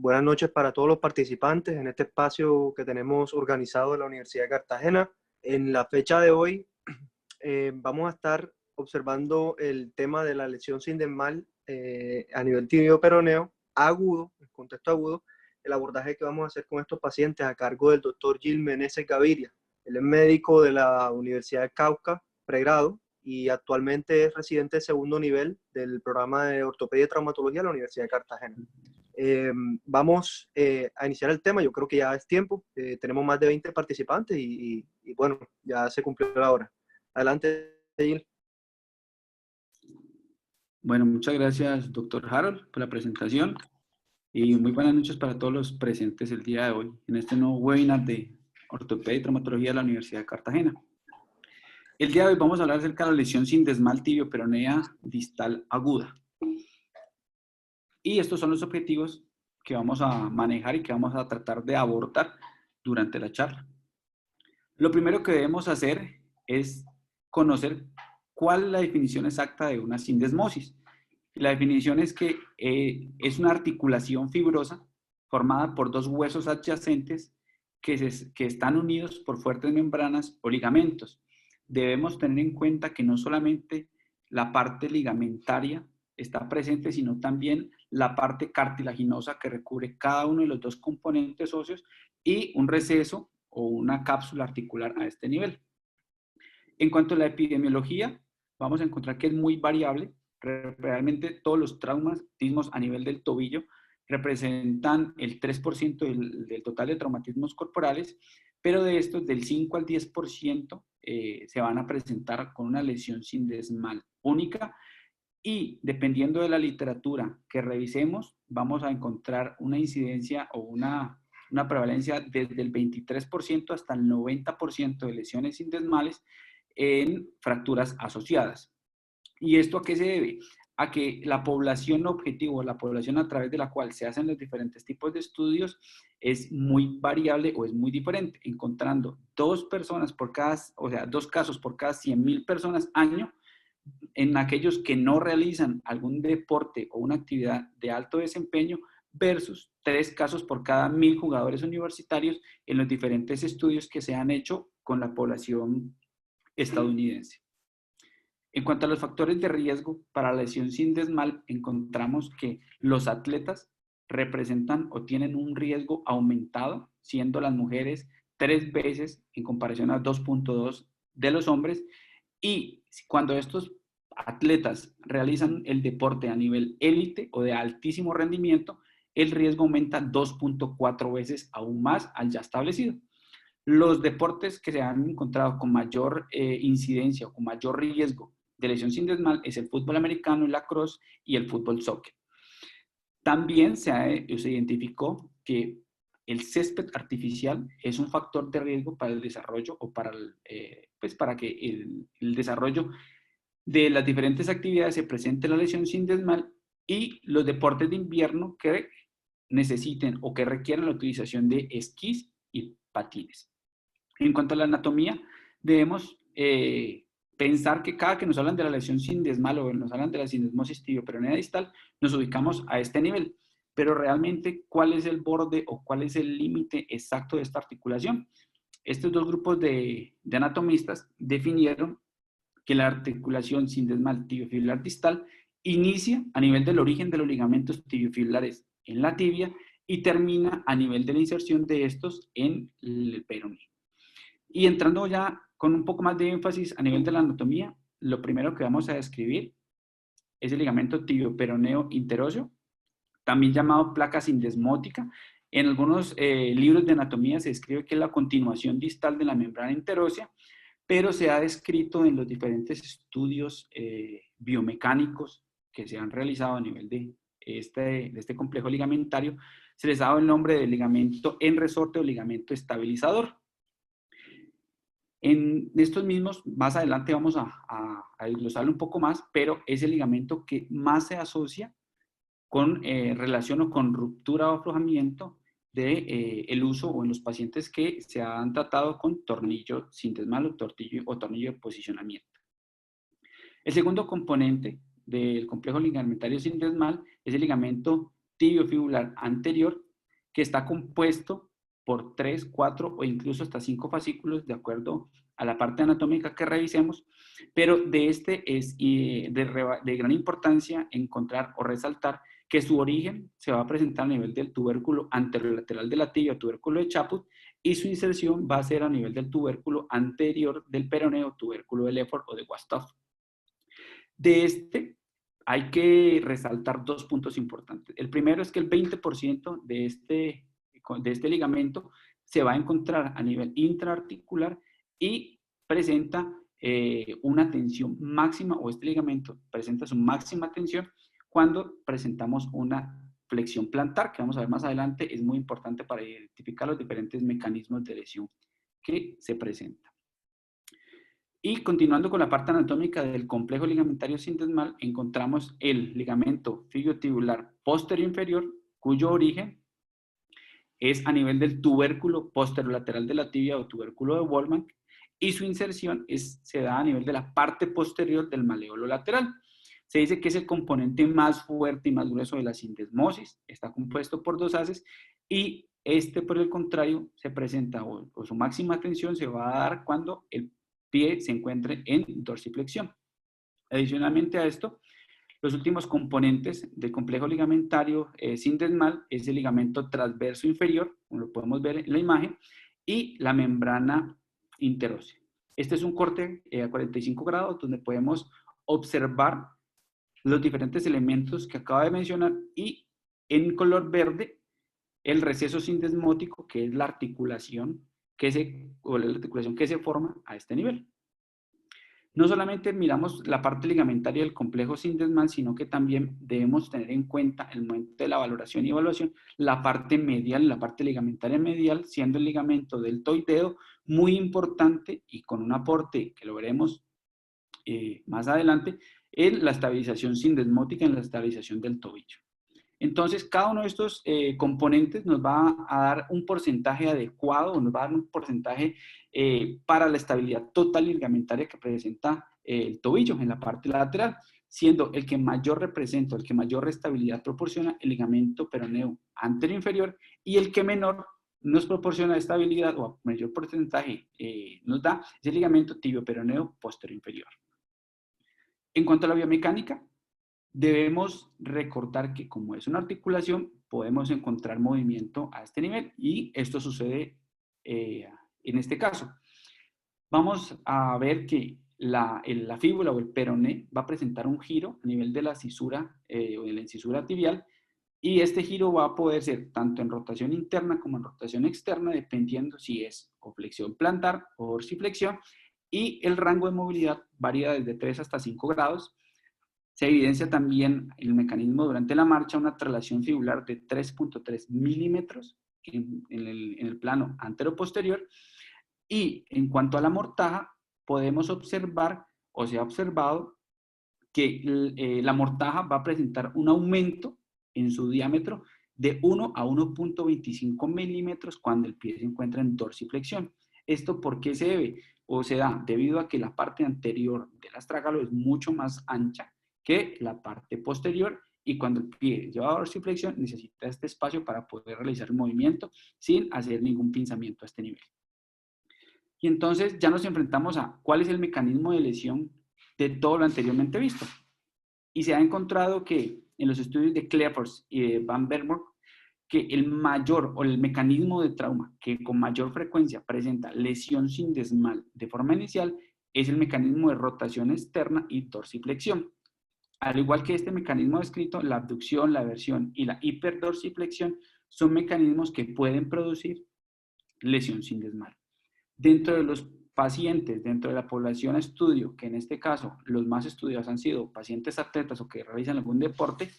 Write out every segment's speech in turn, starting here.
Buenas noches para todos los participantes en este espacio que tenemos organizado en la Universidad de Cartagena. En la fecha de hoy vamos a estar observando el tema de la lesión sindesmal a nivel tibio-peroneo agudo, en contexto agudo, el abordaje que vamos a hacer con estos pacientes a cargo del doctor Gil Meneses Gaviria. Él es médico de la Universidad de Cauca, pregrado, y actualmente es residente de segundo nivel del programa de ortopedia y traumatología de la Universidad de Cartagena. Vamos a iniciar el tema, yo creo que ya es tiempo, tenemos más de 20 participantes y bueno, ya se cumplió la hora. Adelante, Gil. Bueno, muchas gracias, doctor Harold, por la presentación y muy buenas noches para todos los presentes el día de hoy en este nuevo webinar de ortopedia y traumatología de la Universidad de Cartagena. El día de hoy vamos a hablar acerca de la lesión sindesmal tibio-peronea distal aguda. Y estos son los objetivos que vamos a manejar y que vamos a tratar de abordar durante la charla. Lo primero que debemos hacer es conocer cuál es la definición exacta de una sindesmosis. La definición es que es una articulación fibrosa formada por dos huesos adyacentes que están unidos por fuertes membranas o ligamentos. Debemos tener en cuenta que no solamente la parte ligamentaria está presente, sino también la parte cartilaginosa que recubre cada uno de los dos componentes óseos y un receso o una cápsula articular a este nivel. En cuanto a la epidemiología, vamos a encontrar que es muy variable. Realmente todos los traumatismos a nivel del tobillo representan el 3% del total de traumatismos corporales, pero de estos del 5 al 10% se van a presentar con una lesión sindesmal única y dependiendo de la literatura que revisemos, vamos a encontrar una incidencia o una prevalencia desde el 23% hasta el 90% de lesiones sindesmales en fracturas asociadas. ¿Y esto a qué se debe? A que la población objetivo, la población a través de la cual se hacen los diferentes tipos de estudios es muy variable o es muy diferente, encontrando dos casos por cada 100.000 personas año en aquellos que no realizan algún deporte o una actividad de alto desempeño versus 3 casos por cada 1.000 jugadores universitarios en los diferentes estudios que se han hecho con la población estadounidense. En cuanto a los factores de riesgo para la lesión sindesmal, encontramos que los atletas representan o tienen un riesgo aumentado, siendo las mujeres 3 veces en comparación a 2.2 de los hombres, y cuando estos atletas realizan el deporte a nivel élite o de altísimo rendimiento, el riesgo aumenta 2.4 veces aún más al ya establecido. Los deportes que se han encontrado con mayor incidencia o con mayor riesgo de lesión sindesmal es el fútbol americano, el lacrosse y el fútbol soccer. También se identificó que el césped artificial es un factor de riesgo para el desarrollo o para que el desarrollo de las diferentes actividades se presente la lesión sindesmal y los deportes de invierno que necesiten o que requieran la utilización de esquís y patines. En cuanto a la anatomía, debemos pensar que cada que nos hablan de la lesión sindesmal o nos hablan de la sindesmosis tibio-peronea distal, nos ubicamos a este nivel. Pero realmente, ¿cuál es el borde o cuál es el límite exacto de esta articulación? Estos dos grupos de anatomistas definieron que la articulación sindesmal tibiofibular distal inicia a nivel del origen de los ligamentos tibiofibulares en la tibia y termina a nivel de la inserción de estos en el peroné. Y entrando ya con un poco más de énfasis a nivel de la anatomía, lo primero que vamos a describir es el ligamento tibio-peroneo interóseo, también llamado placa sindesmótica. En algunos libros de anatomía se describe que es la continuación distal de la membrana interósea, pero se ha descrito en los diferentes estudios biomecánicos que se han realizado a nivel de este complejo ligamentario, se les ha dado el nombre de ligamento en resorte o ligamento estabilizador. En estos mismos, más adelante vamos a desglosarlo un poco más, pero es el ligamento que más se asocia con relación o con ruptura o aflojamiento de el uso o en los pacientes que se han tratado con tornillo sindesmal o tornillo de posicionamiento. El segundo componente del complejo ligamentario sindesmal es el ligamento tibiofibular anterior que está compuesto por 3, 4 o incluso hasta 5 fascículos de acuerdo a la parte anatómica que revisemos, pero de este es de gran importancia encontrar o resaltar que su origen se va a presentar a nivel del tubérculo anterolateral de la tibia o tubérculo de Chaput, y su inserción va a ser a nivel del tubérculo anterior del peroneo, tubérculo de Lefford o de Wasthoff. De este hay que resaltar 2 puntos importantes. El primero es que el 20% de este ligamento se va a encontrar a nivel intraarticular y presenta una tensión máxima, o este ligamento presenta su máxima tensión cuando presentamos una flexión plantar, que vamos a ver más adelante. Es muy importante para identificar los diferentes mecanismos de lesión que se presentan. Y continuando con la parte anatómica del complejo ligamentario sindesmal, encontramos el ligamento fibiotibular posterior inferior, cuyo origen es a nivel del tubérculo posterolateral de la tibia o tubérculo de Wolman, y su inserción se da a nivel de la parte posterior del maléolo lateral. Se dice que es el componente más fuerte y más grueso de la sindesmosis, está compuesto por 2 haces, y este, por el contrario, se presenta, o su máxima tensión se va a dar cuando el pie se encuentre en dorsiflexión. Adicionalmente a esto, los últimos componentes del complejo ligamentario sindesmal es el ligamento transverso inferior, como lo podemos ver en la imagen, y la membrana interósea. Este es un corte a 45 grados donde podemos observar los diferentes elementos que acabo de mencionar, y en color verde el receso sindesmótico, que es la articulación que se forma a este nivel. No solamente miramos la parte ligamentaria del complejo sindesmal, sino que también debemos tener en cuenta, en el momento de la valoración y evaluación, la parte medial, la parte ligamentaria medial, siendo el ligamento deltoideo muy importante y con un aporte que lo veremos más adelante en la estabilización sindesmótica, en la estabilización del tobillo. Entonces, cada uno de estos componentes nos va a dar un porcentaje adecuado, nos va a dar un porcentaje para la estabilidad total ligamentaria que presenta el tobillo en la parte lateral, siendo el que mayor representa, el que mayor estabilidad proporciona el ligamento peroneo anterior inferior, y el que menor nos proporciona estabilidad o mayor porcentaje nos da es el ligamento tibio peroneo posterior inferior. En cuanto a la biomecánica, debemos recordar que como es una articulación, podemos encontrar movimiento a este nivel, y esto sucede en este caso. Vamos a ver que la fíbula o el peroné va a presentar un giro a nivel de la cisura o de la incisura tibial, y este giro va a poder ser tanto en rotación interna como en rotación externa, dependiendo si es o flexión plantar o dorsiflexión, y el rango de movilidad varía desde 3 hasta 5 grados. Se evidencia también el mecanismo durante la marcha, una traslación fibular de 3.3 milímetros en el plano antero-posterior. Y en cuanto a la mortaja, podemos observar, o se ha observado, que la mortaja va a presentar un aumento en su diámetro de 1 a 1.25 milímetros cuando el pie se encuentra en dorsiflexión. ¿Esto por qué se debe? O se da debido a que la parte anterior del astrágalo es mucho más ancha que la parte posterior, y cuando el pie lleva a dorsiflexión necesita este espacio para poder realizar el movimiento sin hacer ningún pinzamiento a este nivel. Y entonces ya nos enfrentamos a cuál es el mecanismo de lesión de todo lo anteriormente visto. Y se ha encontrado que en los estudios de Cleffers y de Van Bermore, que el mayor o el mecanismo de trauma que con mayor frecuencia presenta lesión sindesmal de forma inicial es el mecanismo de rotación externa y dorsiflexión. Al igual que este mecanismo descrito, la abducción, la aversión y la hiperdorsiflexión son mecanismos que pueden producir lesión sindesmal. Dentro de los pacientes, dentro de la población a estudio, que en este caso los más estudiados han sido pacientes atletas o que realizan algún deporte,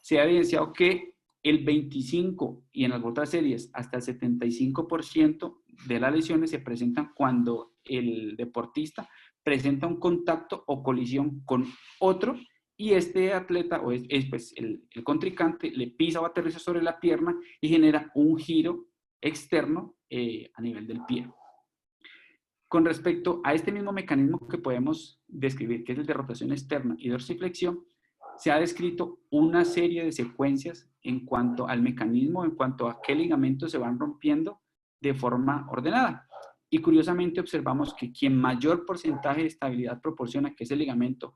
se ha evidenciado que el 25% y en las otras series hasta el 75% de las lesiones se presentan cuando el deportista presenta un contacto o colisión con otro, y este atleta o pues, el contrincante le pisa o aterriza sobre la pierna y genera un giro externo a nivel del pie. Con respecto a este mismo mecanismo que podemos describir, que es el de rotación externa y dorsiflexión, se ha descrito una serie de secuencias en cuanto al mecanismo, en cuanto a qué ligamentos se van rompiendo de forma ordenada. Y curiosamente observamos que quien mayor porcentaje de estabilidad proporciona, que es el ligamento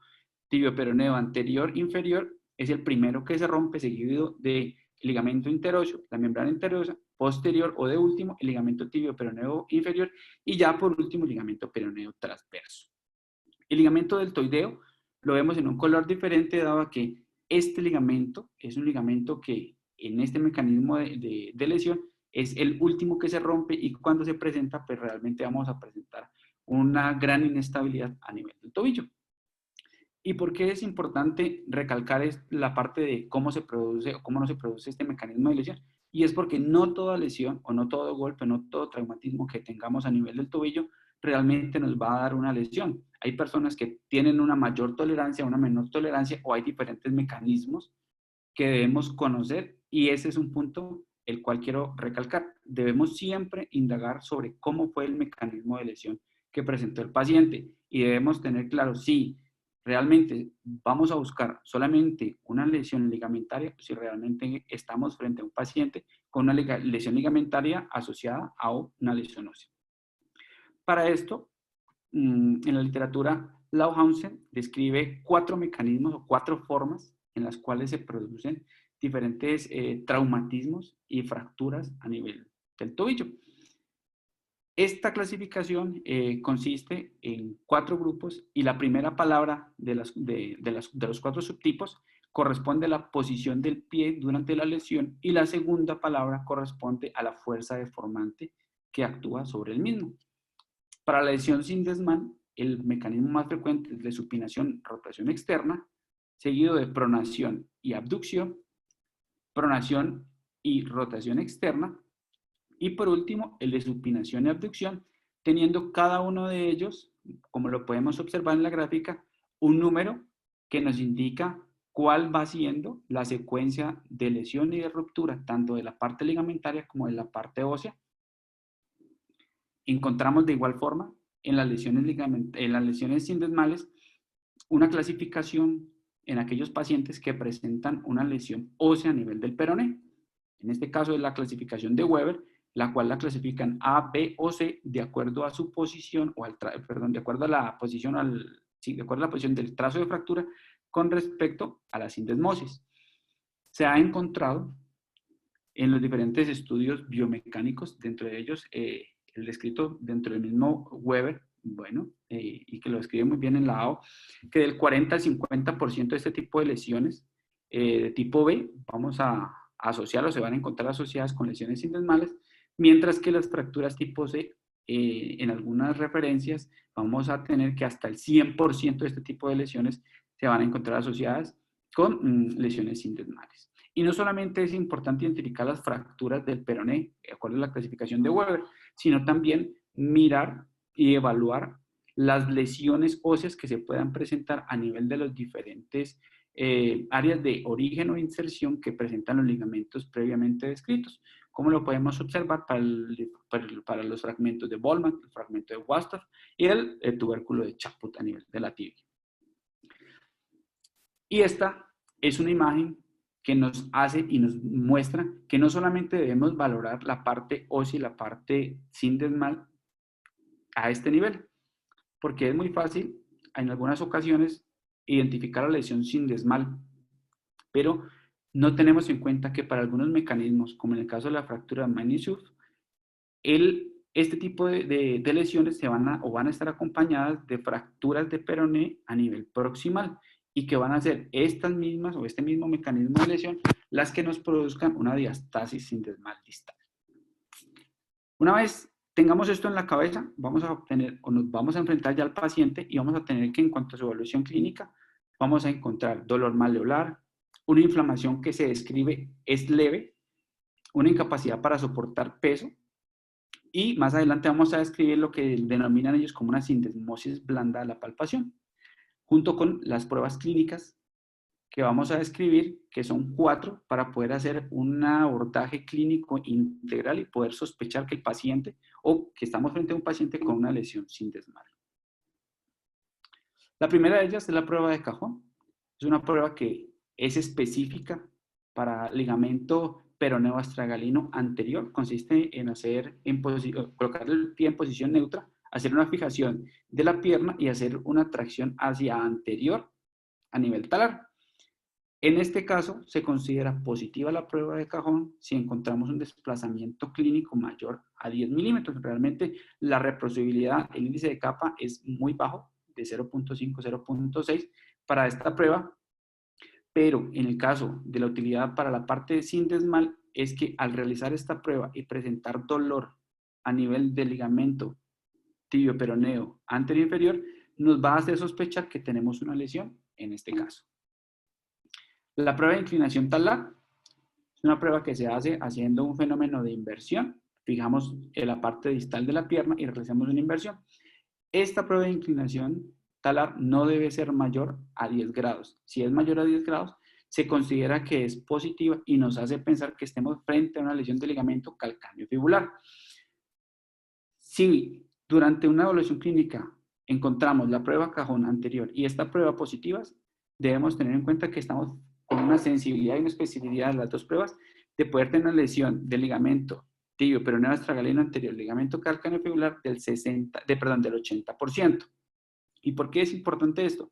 tibio-peroneo anterior-inferior, es el primero que se rompe, seguido del ligamento interóseo, la membrana interosa, posterior o de último, el ligamento tibio-peroneo inferior y ya por último el ligamento peroneo transverso. El ligamento deltoideo lo vemos en un color diferente dado a que este ligamento es un ligamento que en este mecanismo de lesión es el último que se rompe y cuando se presenta pues realmente vamos a presentar una gran inestabilidad a nivel del tobillo. ¿Y por qué es importante recalcar la parte de cómo se produce o cómo no se produce este mecanismo de lesión? Y es porque no toda lesión o no todo golpe, no todo traumatismo que tengamos a nivel del tobillo realmente nos va a dar una lesión. Hay personas que tienen una mayor tolerancia, una menor tolerancia o hay diferentes mecanismos que debemos conocer y ese es un punto el cual quiero recalcar. Debemos siempre indagar sobre cómo fue el mecanismo de lesión que presentó el paciente y debemos tener claro si realmente vamos a buscar solamente una lesión ligamentaria o si realmente estamos frente a un paciente con una lesión ligamentaria asociada a una lesión ósea. Para esto, en la literatura, Lauhausen describe 4 mecanismos o 4 formas en las cuales se producen diferentes traumatismos y fracturas a nivel del tobillo. Esta clasificación consiste en 4 grupos y la primera palabra de los 4 subtipos corresponde a la posición del pie durante la lesión y la segunda palabra corresponde a la fuerza deformante que actúa sobre el mismo. Para la lesión sin desmán, el mecanismo más frecuente es de supinación, rotación externa, seguido de pronación y abducción, pronación y rotación externa, y por último, el de supinación y abducción, teniendo cada uno de ellos, como lo podemos observar en la gráfica, un número que nos indica cuál va siendo la secuencia de lesión y de ruptura, tanto de la parte ligamentaria como de la parte ósea. Encontramos de igual forma en las lesiones sindesmales una clasificación en aquellos pacientes que presentan una lesión ósea a nivel del peroné. En este caso es la clasificación de Weber, la cual la clasifican A, B o C de acuerdo a su posición, de acuerdo a la posición, de acuerdo a la posición del trazo de fractura con respecto a la sindesmosis. Se ha encontrado en los diferentes estudios biomecánicos, dentro de ellos el descrito dentro del mismo Weber, y que lo describe muy bien en la AO, que del 40 al 50% de este tipo de lesiones de tipo B vamos a asociarlo, se van a encontrar asociadas con lesiones sindesmales, mientras que las fracturas tipo C, en algunas referencias, vamos a tener que hasta el 100% de este tipo de lesiones se van a encontrar asociadas con lesiones sindesmales. Y no solamente es importante identificar las fracturas del peroné, de acuerdo a la clasificación de Weber, sino también mirar y evaluar las lesiones óseas que se puedan presentar a nivel de los diferentes áreas de origen o inserción que presentan los ligamentos previamente descritos, como lo podemos observar para los fragmentos de Bollmann, el fragmento de Wasthoff y el tubérculo de Chaput a nivel de la tibia. Y esta es una imagen que nos hace y nos muestra que no solamente debemos valorar la parte ósea y la parte sindesmal a este nivel, porque es muy fácil en algunas ocasiones identificar la lesión sindesmal, pero no tenemos en cuenta que para algunos mecanismos, como en el caso de la fractura de Meniscus, este tipo de lesiones van a estar acompañadas de fracturas de peroné a nivel proximal y que van a ser estas mismas o este mismo mecanismo de lesión las que nos produzcan una diastasis sindesmal distal. Una vez tengamos esto en la cabeza, vamos a obtener o nos vamos a enfrentar ya al paciente y vamos a tener que en cuanto a su evaluación clínica, vamos a encontrar dolor maleolar, una inflamación que se describe es leve, una incapacidad para soportar peso, y más adelante vamos a describir lo que denominan ellos como una sindesmosis blanda de la palpación, junto con las pruebas clínicas que vamos a describir, que son 4, para poder hacer un abordaje clínico integral y poder sospechar que el paciente o que estamos frente a un paciente con una lesión sindesmal. La primera de ellas es la prueba de cajón. Es una prueba que es específica para ligamento peroneo astragalino anterior. Consiste en colocar el pie en posición neutra, hacer una fijación de la pierna y hacer una tracción hacia anterior a nivel talar. En este caso, se considera positiva la prueba de cajón si encontramos un desplazamiento clínico mayor a 10 milímetros. Realmente la reproducibilidad, el índice de capa es muy bajo, de 0.5, 0.6 para esta prueba, pero en el caso de la utilidad para la parte sin desmal es que al realizar esta prueba y presentar dolor a nivel del ligamento tibio peroneo anterior inferior, nos va a hacer sospechar que tenemos una lesión en este caso. La prueba de inclinación talar es una prueba que se hace haciendo un fenómeno de inversión. Fijamos en la parte distal de la pierna y realizamos una inversión. Esta prueba de inclinación talar no debe ser mayor a 10 grados. Si es mayor a 10 grados, se considera que es positiva y nos hace pensar que estemos frente a una lesión de ligamento calcáneo fibular. Si durante una evaluación clínica encontramos la prueba cajón anterior y esta prueba positivas, debemos tener en cuenta que estamos con una sensibilidad y una especificidad de las dos pruebas de poder tener una lesión del ligamento tibio peroneo astragalino anterior, ligamento calcáneo fibular del 80%. ¿Y por qué es importante esto?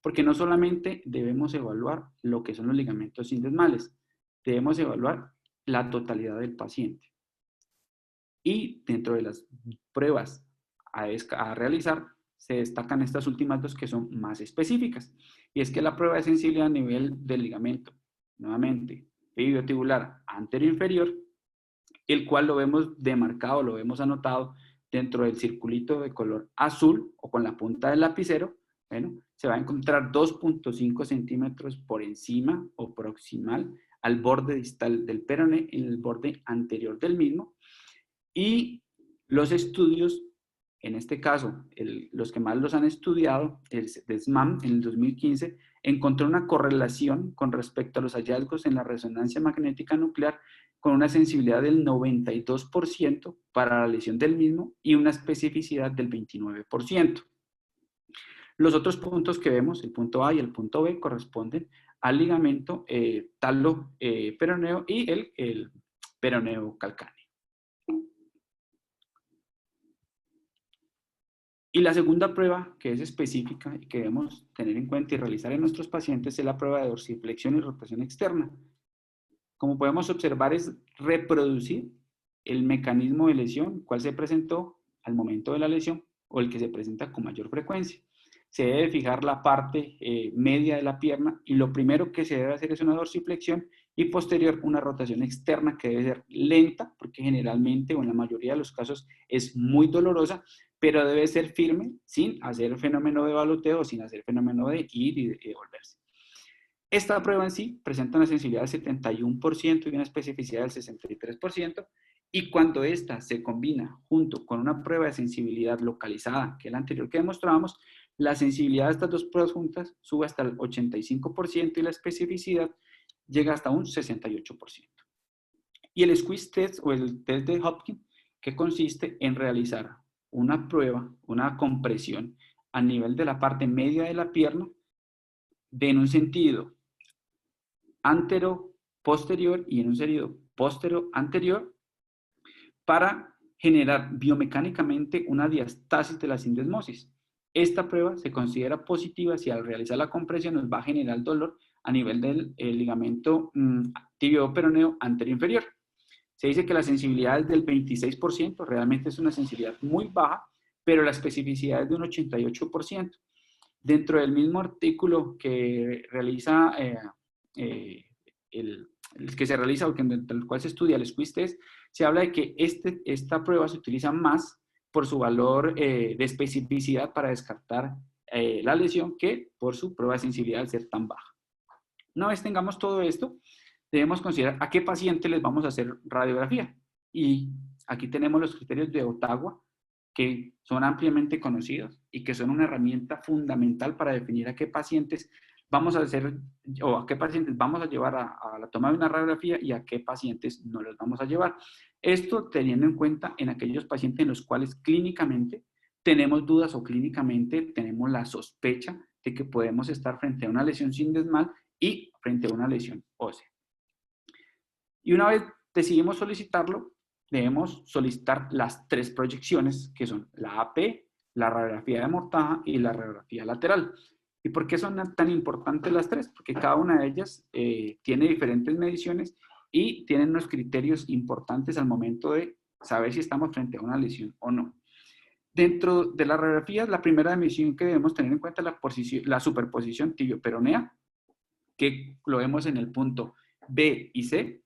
Porque no solamente debemos evaluar lo que son los ligamentos sindesmales, debemos evaluar la totalidad del paciente. Y dentro de las pruebas a realizar, se destacan estas últimas dos que son más específicas. Y es que la prueba de sensibilidad a nivel del ligamento, nuevamente, tibiotibular anterior-inferior, el cual lo vemos demarcado, lo vemos anotado dentro del circulito de color azul o con la punta del lapicero. Bueno, se va a encontrar 2.5 centímetros por encima o proximal al borde distal del peroné en el borde anterior del mismo. Y los estudios, en este caso, los que más los han estudiado, el SMAM en el 2015, encontró una correlación con respecto a los hallazgos en la resonancia magnética nuclear con una sensibilidad del 92% para la lesión del mismo y una especificidad del 29%. Los otros puntos que vemos, el punto A y el punto B, corresponden al ligamento talo-peroneo y el peroneo calcáneo. Y la segunda prueba, que es específica y que debemos tener en cuenta y realizar en nuestros pacientes, es la prueba de dorsiflexión y rotación externa. Como podemos observar, es reproducir el mecanismo de lesión, cual se presentó al momento de la lesión o el que se presenta con mayor frecuencia. Se debe fijar la parte media de la pierna y lo primero que se debe hacer es una dorsiflexión y posterior una rotación externa que debe ser lenta, porque generalmente o en la mayoría de los casos es muy dolorosa, pero debe ser firme sin hacer fenómeno de baloteo, sin hacer fenómeno de ir y devolverse. Esta prueba en sí presenta una sensibilidad del 71% y una especificidad del 63%, y cuando esta se combina junto con una prueba de sensibilidad localizada, que es la anterior que demostrábamos, la sensibilidad de estas dos pruebas juntas sube hasta el 85% y la especificidad llega hasta un 68%. Y el squeeze test o el test de Hopkins, que consiste en realizar una prueba, una compresión a nivel de la parte media de la pierna, en un sentido antero-posterior y en un sentido postero-anterior, para generar biomecánicamente una diastasis de la sindesmosis. Esta prueba se considera positiva si al realizar la compresión nos va a generar dolor a nivel del ligamento tibio-peroneo anterior-inferior. Se dice que la sensibilidad es del 26%, realmente es una sensibilidad muy baja, pero la especificidad es de un 88%. Dentro del mismo artículo que realiza el que se realiza o dentro del cual se estudia el squeeze test, se habla de que esta prueba se utiliza más por su valor de especificidad para descartar la lesión que por su prueba de sensibilidad al ser tan baja. Una vez tengamos todo esto, debemos considerar a qué paciente les vamos a hacer radiografía. Y aquí tenemos los criterios de Ottawa, que son ampliamente conocidos y que son una herramienta fundamental para definir a qué pacientes vamos a hacer o a qué pacientes vamos a llevar a la toma de una radiografía y a qué pacientes no los vamos a llevar. Esto teniendo en cuenta en aquellos pacientes en los cuales clínicamente tenemos dudas o clínicamente tenemos la sospecha de que podemos estar frente a una lesión sindesmal y frente a una lesión ósea. Y una vez decidimos solicitarlo, debemos solicitar las 3 proyecciones, que son la AP, la radiografía de mortaja y la radiografía lateral. ¿Y por qué son tan importantes las 3? Porque cada una de ellas tiene diferentes mediciones y tienen unos criterios importantes al momento de saber si estamos frente a una lesión o no. Dentro de las radiografías, la primera medición que debemos tener en cuenta es la superposición tibio-peronea, que lo vemos en el punto B y C,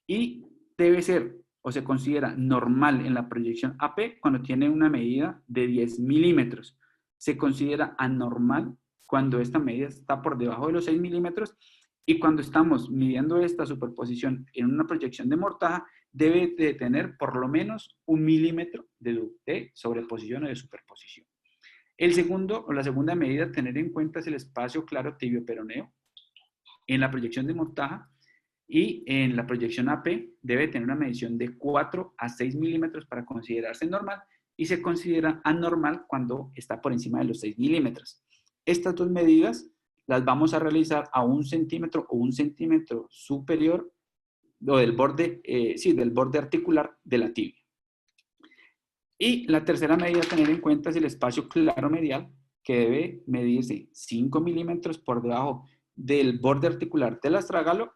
y debe ser o se considera normal en la proyección AP cuando tiene una medida de 10 milímetros. Se considera anormal cuando esta medida está por debajo de los 6 milímetros, y cuando estamos midiendo esta superposición en una proyección de mortaja, debe de tener por lo menos 1 milímetro de sobreposición o de superposición. El segundo, o la segunda medida a tener en cuenta es el espacio claro tibio-peroneo. En la proyección de mortaja y en la proyección AP debe tener una medición de 4 a 6 milímetros para considerarse normal, y se considera anormal cuando está por encima de los 6 milímetros. Estas 2 medidas las vamos a realizar a 1 centímetro o 1 centímetro superior o del borde, del borde articular de la tibia. Y la tercera medida a tener en cuenta es el espacio claro medial, que debe medirse 5 milímetros por debajo del borde articular del astragalo,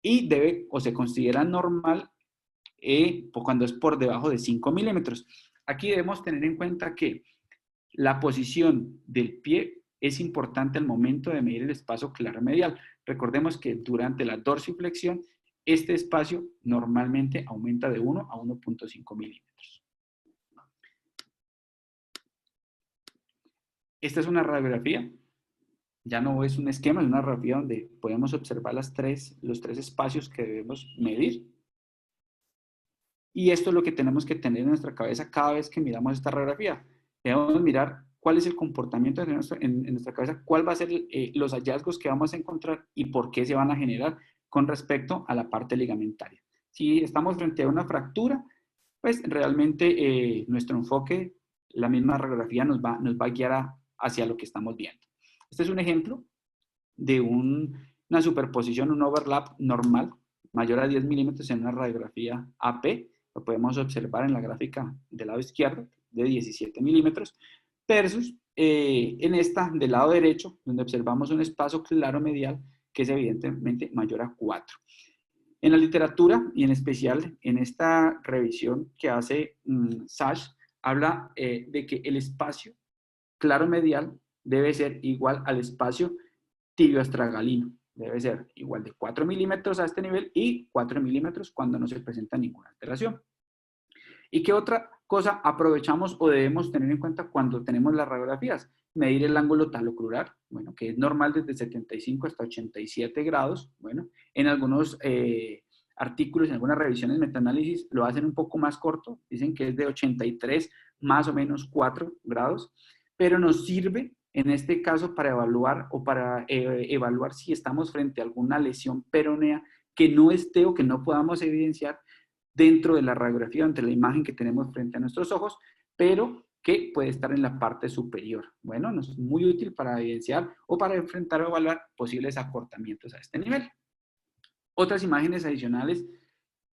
y debe o se considera normal cuando es por debajo de 5 milímetros. Aquí debemos tener en cuenta que la posición del pie es importante al momento de medir el espacio claro medial. Recordemos que durante la dorsiflexión, este espacio normalmente aumenta de 1 a 1.5 milímetros. Esta es una radiografía. Ya no es un esquema, es una radiografía donde podemos observar los 3 espacios que debemos medir. Y esto es lo que tenemos que tener en nuestra cabeza cada vez que miramos esta radiografía. Debemos mirar cuál es el comportamiento en nuestra cabeza, cuál va a ser los hallazgos que vamos a encontrar y por qué se van a generar con respecto a la parte ligamentaria. Si estamos frente a una fractura, pues realmente nuestro enfoque, la misma radiografía nos va a guiar hacia lo que estamos viendo. Este es un ejemplo de una superposición, un overlap normal, mayor a 10 milímetros en una radiografía AP. Lo podemos observar en la gráfica del lado izquierdo, de 17 milímetros, versus en esta del lado derecho, donde observamos un espacio claro medial que es evidentemente mayor a 4. En la literatura, y en especial en esta revisión que hace Sash, habla de que el espacio claro medial debe ser igual al espacio tibio-astragalino. Debe ser igual de 4 milímetros a este nivel y 4 milímetros cuando no se presenta ninguna alteración. ¿Y qué otra cosa aprovechamos o debemos tener en cuenta cuando tenemos las radiografías? Medir el ángulo talocrural, bueno, que es normal desde 75 hasta 87 grados. Bueno, en algunos artículos, en algunas revisiones metaanálisis lo hacen un poco más corto, dicen que es de 83 más o menos 4 grados, pero nos sirve en este caso para evaluar o para evaluar si estamos frente a alguna lesión peronea que no esté o que no podamos evidenciar dentro de la radiografía, entre la imagen que tenemos frente a nuestros ojos, pero que puede estar en la parte superior. Bueno, nos es muy útil para evidenciar o para enfrentar o evaluar posibles acortamientos a este nivel. Otras imágenes adicionales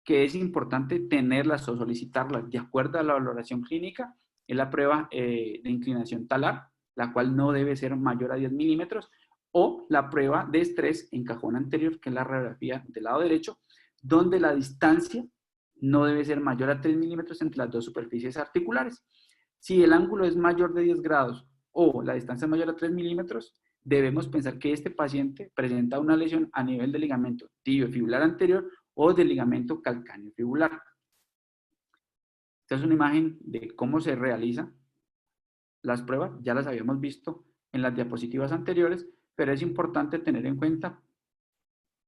que es importante tenerlas o solicitarlas de acuerdo a la valoración clínica es la prueba de inclinación talar, la cual no debe ser mayor a 10 milímetros, o la prueba de estrés en cajón anterior, que es la radiografía del lado derecho, donde la distancia no debe ser mayor a 3 milímetros entre las 2 superficies articulares. Si el ángulo es mayor de 10 grados o la distancia es mayor a 3 milímetros, debemos pensar que este paciente presenta una lesión a nivel del ligamento tibiofibular anterior o del ligamento calcáneo fibular. Esta es una imagen de cómo se realizan las pruebas, ya las habíamos visto en las diapositivas anteriores, pero es importante tener en cuenta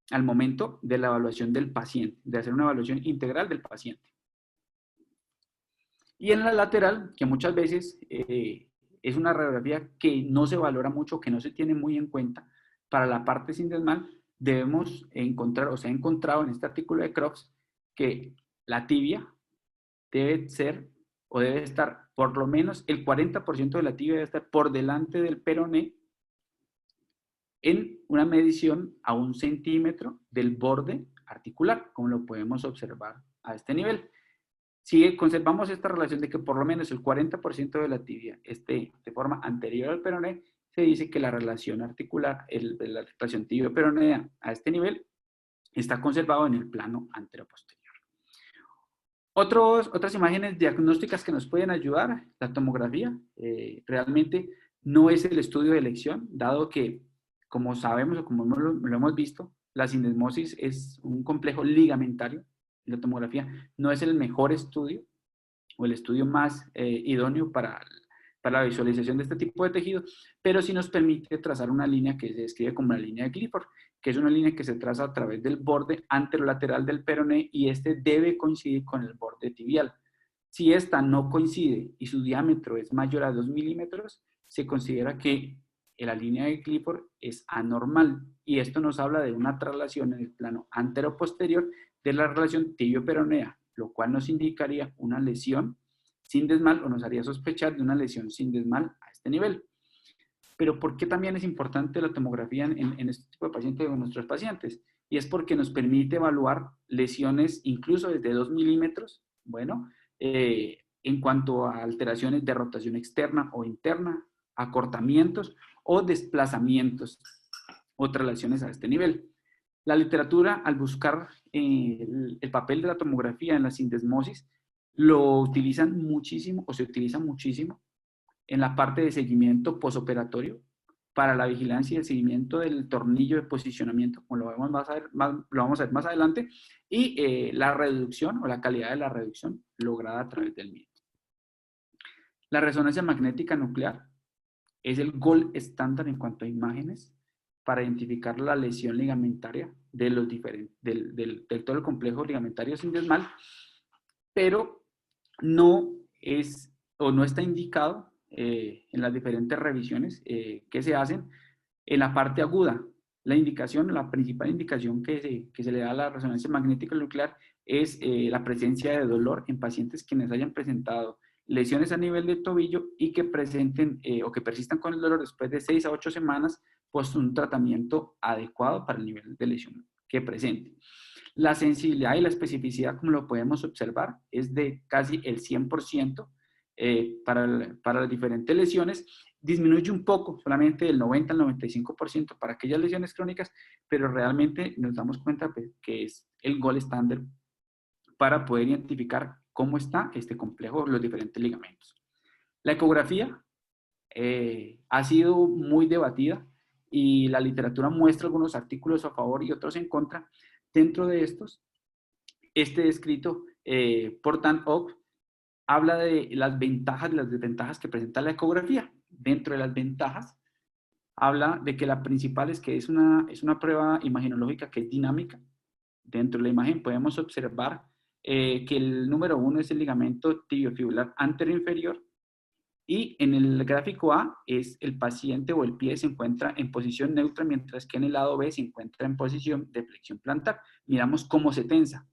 al momento de la evaluación del paciente, de hacer una evaluación integral del paciente. Y en la lateral, que muchas veces es una radiografía que no se valora mucho, que no se tiene muy en cuenta, para la parte sindesmal debemos encontrar, o se ha encontrado en este artículo de Crocs, que la tibia debe ser o debe estar por lo menos el 40% de la tibia debe estar por delante del peroné en una medición a 1 centímetro del borde articular, como lo podemos observar a este nivel. Si conservamos esta relación de que por lo menos el 40% de la tibia esté de forma anterior al peroné, se dice que la relación articular, la relación tibio-peronea a este nivel, está conservado en el plano anteroposterior. Otras imágenes diagnósticas que nos pueden ayudar, la tomografía, realmente no es el estudio de elección, dado que, como sabemos o como lo hemos visto, la sindesmosis es un complejo ligamentario. La tomografía no es el mejor estudio o el estudio más idóneo para la visualización de este tipo de tejidos, pero sí nos permite trazar una línea que se describe como la línea de Clifford, que es una línea que se traza a través del borde anterolateral del peroné y este debe coincidir con el borde tibial. Si esta no coincide y su diámetro es mayor a 2 milímetros, se considera que la línea de Clifford es anormal y esto nos habla de una traslación en el plano anteroposterior de la relación tibio-peronea, lo cual nos indicaría una lesión sindesmal o nos haría sospechar de una lesión sindesmal a este nivel. Pero ¿por qué también es importante la tomografía en este tipo de pacientes o en nuestros pacientes? Y es porque nos permite evaluar lesiones incluso desde 2 milímetros, bueno, en cuanto a alteraciones de rotación externa o interna, acortamientos o desplazamientos o traslaciones a este nivel. La literatura, al buscar el papel de la tomografía en la sindesmosis, lo utilizan muchísimo o se utiliza muchísimo en la parte de seguimiento posoperatorio para la vigilancia y el seguimiento del tornillo de posicionamiento, como lo vamos a ver más adelante, y la reducción o la calidad de la reducción lograda a través del mismo. La resonancia magnética nuclear es el gold estándar en cuanto a imágenes para identificar la lesión ligamentaria de los del todo el complejo ligamentario sindesmal, pero no es o no está indicado en las diferentes revisiones que se hacen en la parte aguda. La principal indicación que se le da a la resonancia magnética nuclear es la presencia de dolor en pacientes quienes hayan presentado lesiones a nivel de tobillo y que presenten o que persistan con el dolor después de 6 a 8 semanas, pues un tratamiento adecuado para el nivel de lesión que presente. La sensibilidad y la especificidad, como lo podemos observar, es de casi el 100% para las diferentes lesiones. Disminuye un poco, solamente del 90 al 95% para aquellas lesiones crónicas, pero realmente nos damos cuenta pues, que es el gold estándar para poder identificar cómo está este complejo, los diferentes ligamentos. La ecografía ha sido muy debatida y la literatura muestra algunos artículos a favor y otros en contra. Dentro de estos, este escrito por Dan Ock habla de las ventajas y las desventajas que presenta la ecografía. Dentro de las ventajas, habla de que la principal es que es una prueba imagenológica que es dinámica. Dentro de la imagen podemos observar que el número 1 es el ligamento tibiofibular anteroinferior y en el gráfico A es el paciente o el pie se encuentra en posición neutra, mientras que en el lado B se encuentra en posición de flexión plantar. Miramos cómo se tensa.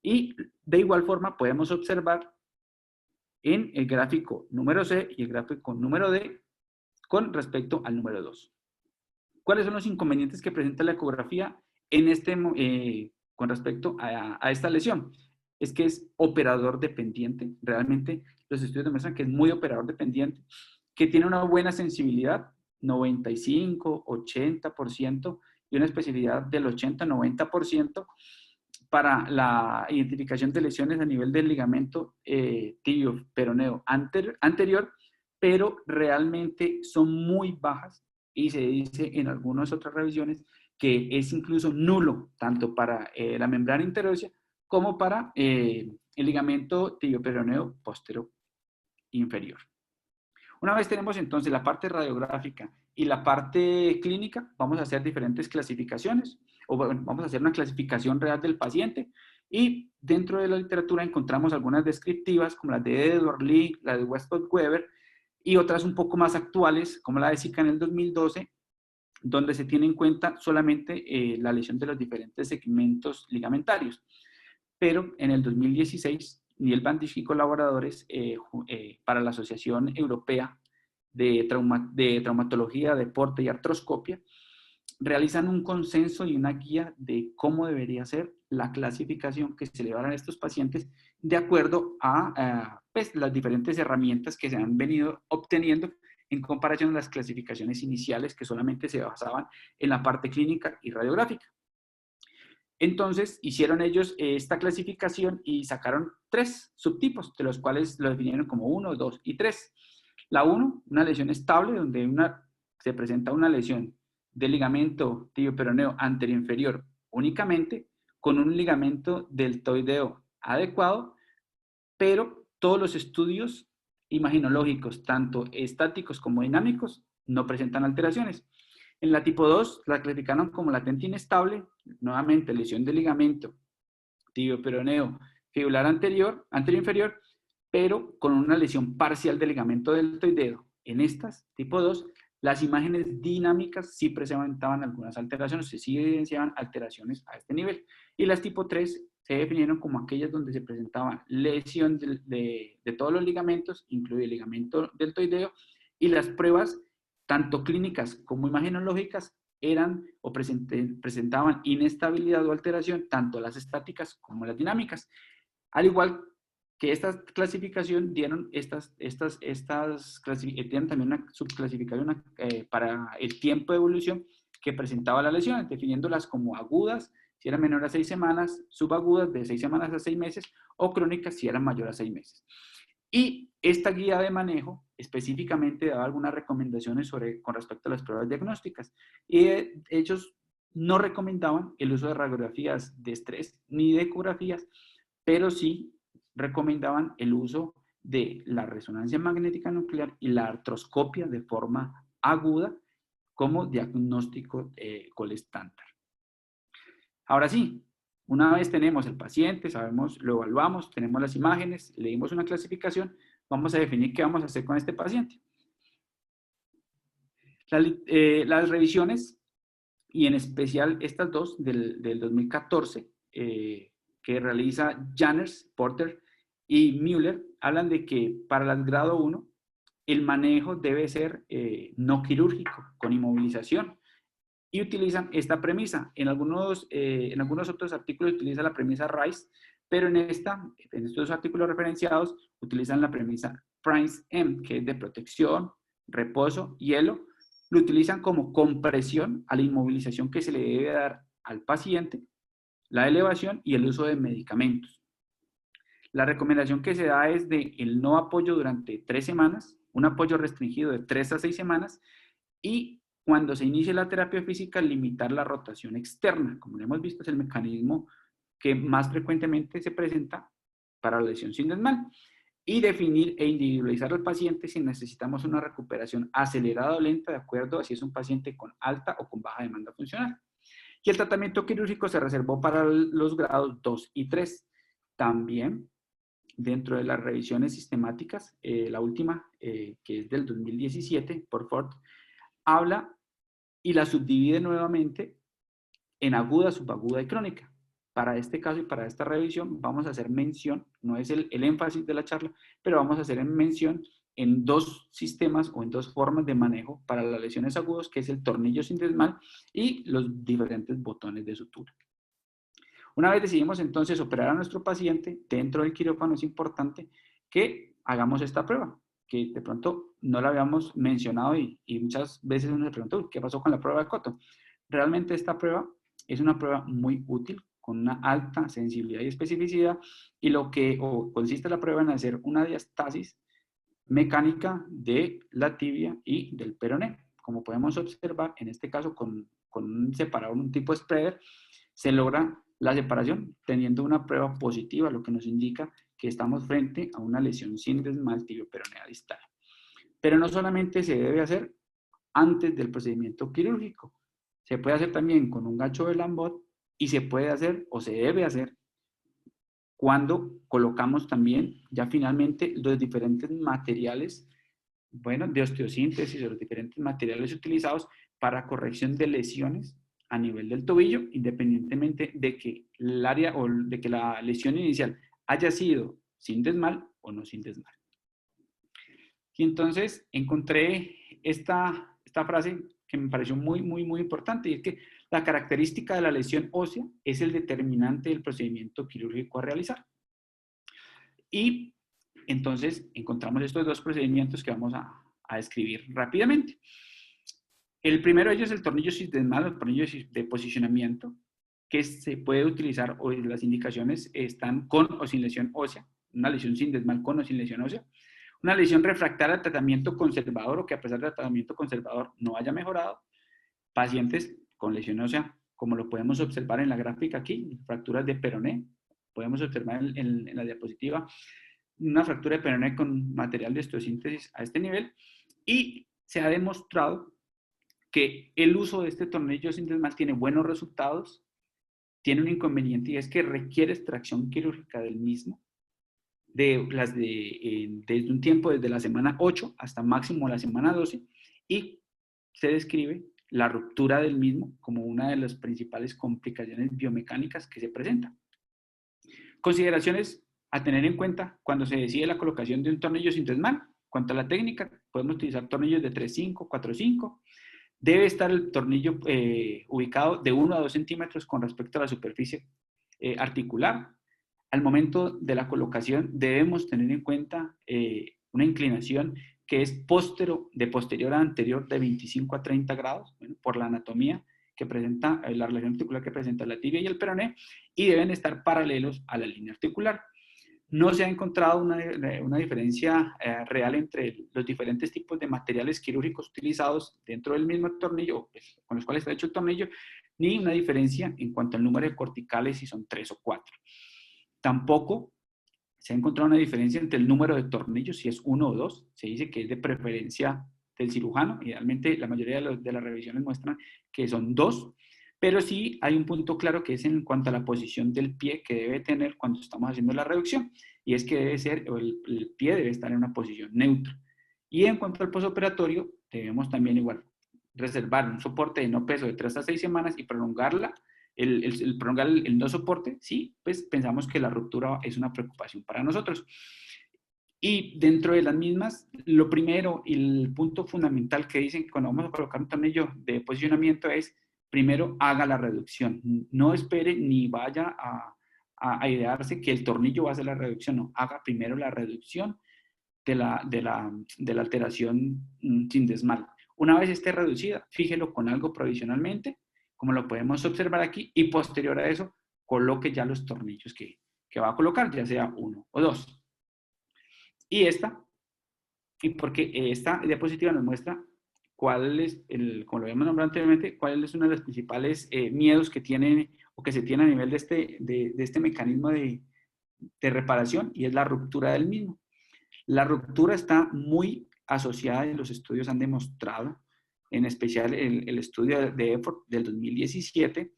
Y de igual forma podemos observar en el gráfico número C y el gráfico número D con respecto al número 2. ¿Cuáles son los inconvenientes que presenta la ecografía con respecto a esta lesión? Es que es operador dependiente. Realmente los estudios demuestran que es muy operador dependiente, que tiene una buena sensibilidad, 95, 80%, y una especificidad del 80-90% para la identificación de lesiones a nivel del ligamento tibio peroneo anterior, pero realmente son muy bajas y se dice en algunas otras revisiones que es incluso nulo, tanto para la membrana interósea como para el ligamento tibio-peroneo postero inferior. Una vez tenemos entonces la parte radiográfica y la parte clínica, vamos a hacer diferentes clasificaciones, o bueno, vamos a hacer una clasificación real del paciente, y dentro de la literatura encontramos algunas descriptivas, como las de Edward Lee, la de Westcott Weber, y otras un poco más actuales, como la de Zika en el 2012, donde se tiene en cuenta solamente la lesión de los diferentes segmentos ligamentarios. Pero en el 2016, Neil Bandish y colaboradores para la Asociación Europea de Traumatología, Deporte y Artroscopia realizan un consenso y una guía de cómo debería ser la clasificación que se le va a dar a estos pacientes de acuerdo a pues, las diferentes herramientas que se han venido obteniendo en comparación a las clasificaciones iniciales que solamente se basaban en la parte clínica y radiográfica. Entonces, hicieron ellos esta clasificación y sacaron 3 subtipos, de los cuales lo definieron como 1, 2 y 3. La 1, una lesión estable, donde se presenta una lesión del ligamento tibio-peroneo anterior-inferior únicamente, con un ligamento deltoideo adecuado, pero todos los estudios imaginológicos, tanto estáticos como dinámicos, no presentan alteraciones. En la tipo 2 la clasificaron como latente inestable, nuevamente lesión del ligamento tibio-peroneo fibular anterior-inferior, pero con una lesión parcial del ligamento deltoideo. En estas, tipo 2, las imágenes dinámicas sí presentaban algunas alteraciones, sí evidenciaban alteraciones a este nivel. Y las tipo 3 se definieron como aquellas donde se presentaba lesión de todos los ligamentos, incluido el ligamento deltoideo, y las pruebas, tanto clínicas como imagenológicas, eran o presentaban inestabilidad o alteración, tanto las estáticas como las dinámicas. Al igual que esta clasificación dieron dieron también una subclasificación para el tiempo de evolución que presentaba la lesión, definiéndolas como agudas si eran menor a 6 semanas, subagudas de 6 semanas a 6 meses o crónicas si eran mayor a 6 meses. Y esta guía de manejo específicamente daba algunas recomendaciones con respecto a las pruebas diagnósticas. Y ellos no recomendaban el uso de radiografías de estrés ni de ecografías, pero sí recomendaban el uso de la resonancia magnética nuclear y la artroscopia de forma aguda como diagnóstico gol estándar. Ahora sí, una vez tenemos el paciente, sabemos, lo evaluamos, tenemos las imágenes, le dimos una clasificación, vamos a definir qué vamos a hacer con este paciente. Las revisiones, y en especial estas dos del 2014, que realiza Janners, Porter y Müller, hablan de que para el grado 1 el manejo debe ser no quirúrgico, con inmovilización. Y utilizan esta premisa. En algunos otros artículos utilizan la premisa Rice, pero en estos artículos referenciados utilizan la premisa Price-M, que es de protección, reposo, hielo. Lo utilizan como compresión a la inmovilización que se le debe dar al paciente, la elevación y el uso de medicamentos. La recomendación que se da es de el no apoyo durante 3 semanas, un apoyo restringido de 3 a 6 semanas y cuando se inicie la terapia física, limitar la rotación externa. Como lo hemos visto, es el mecanismo que más frecuentemente se presenta para la lesión sindesmal. Y definir e individualizar al paciente si necesitamos una recuperación acelerada o lenta, de acuerdo a si es un paciente con alta o con baja demanda funcional. Y el tratamiento quirúrgico se reservó para los grados 2 y 3. También, dentro de las revisiones sistemáticas, la última, que es del 2017, por Ford, habla y la subdivide nuevamente en aguda, subaguda y crónica. Para este caso y para esta revisión vamos a hacer mención, no es el énfasis de la charla, pero vamos a hacer mención en 2 sistemas o en 2 formas de manejo para las lesiones agudas, que es el tornillo sindesmal y los diferentes botones de sutura. Una vez decidimos entonces operar a nuestro paciente, dentro del quirófano es importante que hagamos esta prueba, que de pronto no la habíamos mencionado y muchas veces uno se pregunta, ¿qué pasó con la prueba de Cotton? Realmente esta prueba es una prueba muy útil, con una alta sensibilidad y especificidad, y lo que consiste la prueba en hacer una diastasis mecánica de la tibia y del peroné. Como podemos observar, en este caso con un separador, un tipo spreader, se logra la separación teniendo una prueba positiva, lo que nos indica que estamos frente a una lesión sindesmal tibio-peronea distal. Pero no solamente se debe hacer antes del procedimiento quirúrgico, se puede hacer también con un gancho de Lambot y se puede hacer o se debe hacer cuando colocamos también ya finalmente los diferentes materiales, bueno, de osteosíntesis, de los diferentes materiales utilizados para corrección de lesiones a nivel del tobillo, independientemente de que el área o de que la lesión inicial haya sido sindesmal o no sindesmal. Y entonces encontré esta frase que me pareció muy importante, y es que la característica de la lesión ósea es el determinante del procedimiento quirúrgico a realizar. Y entonces encontramos estos dos procedimientos que vamos a describir rápidamente. El primero de ellos es el tornillo sindesmal, el tornillo de posicionamiento, que se puede utilizar, o las indicaciones están con o sin lesión ósea, una lesión sindesmal con o sin lesión ósea, una lesión refractaria al tratamiento conservador o que a pesar del tratamiento conservador no haya mejorado, pacientes con lesión ósea, como lo podemos observar en la gráfica aquí, fracturas de peroné, podemos observar en la diapositiva una fractura de peroné con material de osteosíntesis a este nivel, y se ha demostrado que el uso de este tornillo sindesmal tiene buenos resultados, tiene un inconveniente y es que requiere extracción quirúrgica del mismo, desde un tiempo desde la semana 8 hasta máximo la semana 12, y se describe la ruptura del mismo como una de las principales complicaciones biomecánicas que se presentan. Consideraciones a tener en cuenta cuando se decide la colocación de un tornillo sindesmal. Cuanto a la técnica, podemos utilizar tornillos de 3.5, 4.5. Debe estar el tornillo ubicado de 1 a 2 centímetros con respecto a la superficie articular. Al momento de la colocación debemos tener en cuenta una inclinación que es de posterior a anterior de 25 a 30 grados, bueno, por la anatomía que presenta, la relación articular que presenta la tibia y el peroné, y deben estar paralelos a la línea articular. No se ha encontrado una diferencia real entre los diferentes tipos de materiales quirúrgicos utilizados dentro del mismo tornillo, pues, con los cuales está hecho el tornillo, ni una diferencia en cuanto al número de corticales, si son 3 o 4. Tampoco se ha encontrado una diferencia entre el número de tornillos, si es 1 o 2. Se dice que es de preferencia del cirujano. Idealmente, la mayoría de las revisiones muestran que son 2. Pero sí hay un punto claro que es en cuanto a la posición del pie que debe tener cuando estamos haciendo la reducción. Y es que debe ser, o el pie debe estar en una posición neutra. Y en cuanto al posoperatorio, debemos también igual reservar un soporte de no peso de 3 a 6 semanas y prolongarla. Prolongar el no soporte, sí, pues pensamos que la ruptura es una preocupación para nosotros. Y dentro de las mismas, lo primero y el punto fundamental que dicen que cuando vamos a colocar un tornillo de posicionamiento es, primero haga la reducción. No espere ni vaya a idearse que el tornillo va a hacer la reducción, no, haga primero la reducción de la alteración sindesmal. Una vez esté reducida, fíjelo con algo provisionalmente, como lo podemos observar aquí, y posterior a eso, coloque ya los tornillos que va a colocar, ya sea 1 o 2. Y porque esta diapositiva nos muestra cuál es, como lo habíamos nombrado anteriormente, cuál es uno de los principales miedos que tienen o que se tiene a nivel de este mecanismo de reparación, y es la ruptura del mismo. La ruptura está muy asociada, y los estudios han demostrado, en especial el estudio de EFFORT del 2017,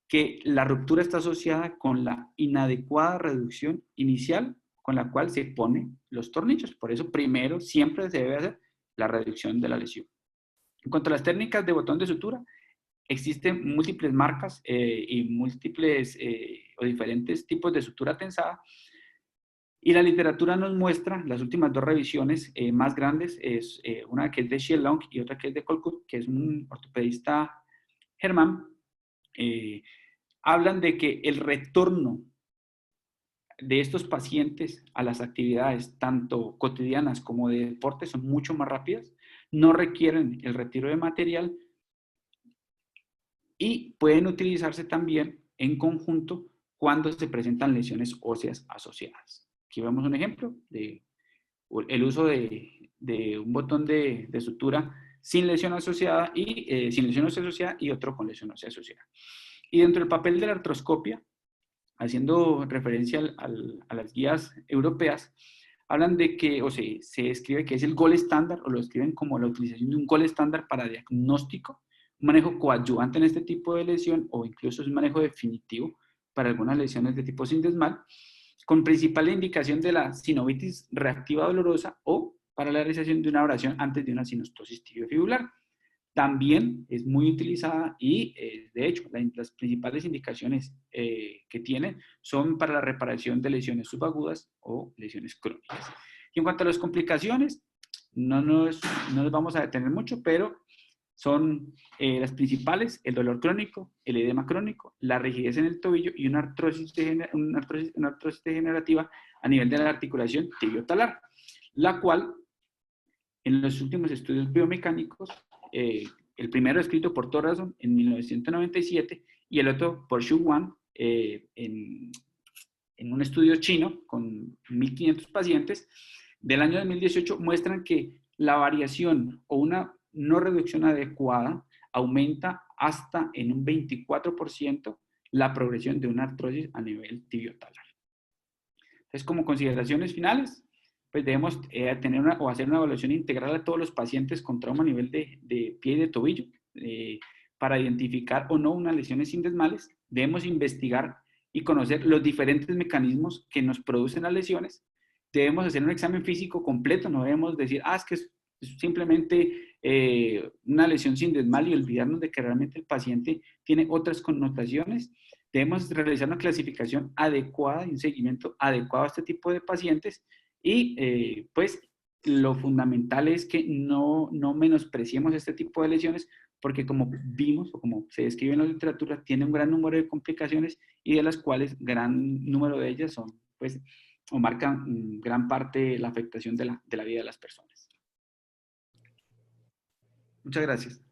que la ruptura está asociada con la inadecuada reducción inicial con la cual se ponen los tornillos. Por eso, primero, siempre se debe hacer la reducción de la lesión. En cuanto a las técnicas de botón de sutura, existen múltiples marcas y múltiples o diferentes tipos de sutura tensada. Y la literatura nos muestra, las últimas 2 revisiones más grandes, es una que es de Shellong y otra que es de Colcut, que es un ortopedista germán, hablan de que el retorno de estos pacientes a las actividades tanto cotidianas como de deporte son mucho más rápidas, no requieren el retiro de material y pueden utilizarse también en conjunto cuando se presentan lesiones óseas asociadas. Aquí vemos un ejemplo de el uso de un botón de sutura sin lesión asociada y sin lesión ósea asociada y otro con lesión ósea asociada. Y dentro del papel de la artroscopia, haciendo referencia a las guías europeas, hablan de que, o se escribe que es el gol estándar, o lo escriben como la utilización de un gol estándar para diagnóstico, un manejo coadyuvante en este tipo de lesión, o incluso es un manejo definitivo para algunas lesiones de tipo sindesmal, con principal indicación de la sinovitis reactiva dolorosa o para la realización de una abrasión antes de una sinostosis tibiofibular. También es muy utilizada y, de hecho, las principales indicaciones que tiene son para la reparación de lesiones subagudas o lesiones crónicas. Y en cuanto a las complicaciones, no nos vamos a detener mucho, pero Son las principales: el dolor crónico, el edema crónico, la rigidez en el tobillo y una artrosis degenerativa a nivel de la articulación tibiotalar, la cual en los últimos estudios biomecánicos, el primero escrito por Torreson en 1997 y el otro por Xu Wan en un estudio chino con 1.500 pacientes del año 2018, muestran que la variación o una no reducción adecuada aumenta hasta en un 24% la progresión de una artrosis a nivel tibiotalar. Entonces, como consideraciones finales, pues debemos tener o hacer una evaluación integral a todos los pacientes con trauma a nivel de pie y de tobillo para identificar o no unas lesiones indesmales. Debemos investigar y conocer los diferentes mecanismos que nos producen las lesiones. Debemos hacer un examen físico completo, no debemos decir, es que es simplemente una lesión sin desmal y olvidarnos de que realmente el paciente tiene otras connotaciones. Debemos realizar una clasificación adecuada y un seguimiento adecuado a este tipo de pacientes y pues lo fundamental es que no menospreciemos este tipo de lesiones porque como vimos o como se describe en la literatura, tiene un gran número de complicaciones y de las cuales gran número de ellas son, pues, o marcan gran parte de la afectación de la vida de las personas. Muchas gracias.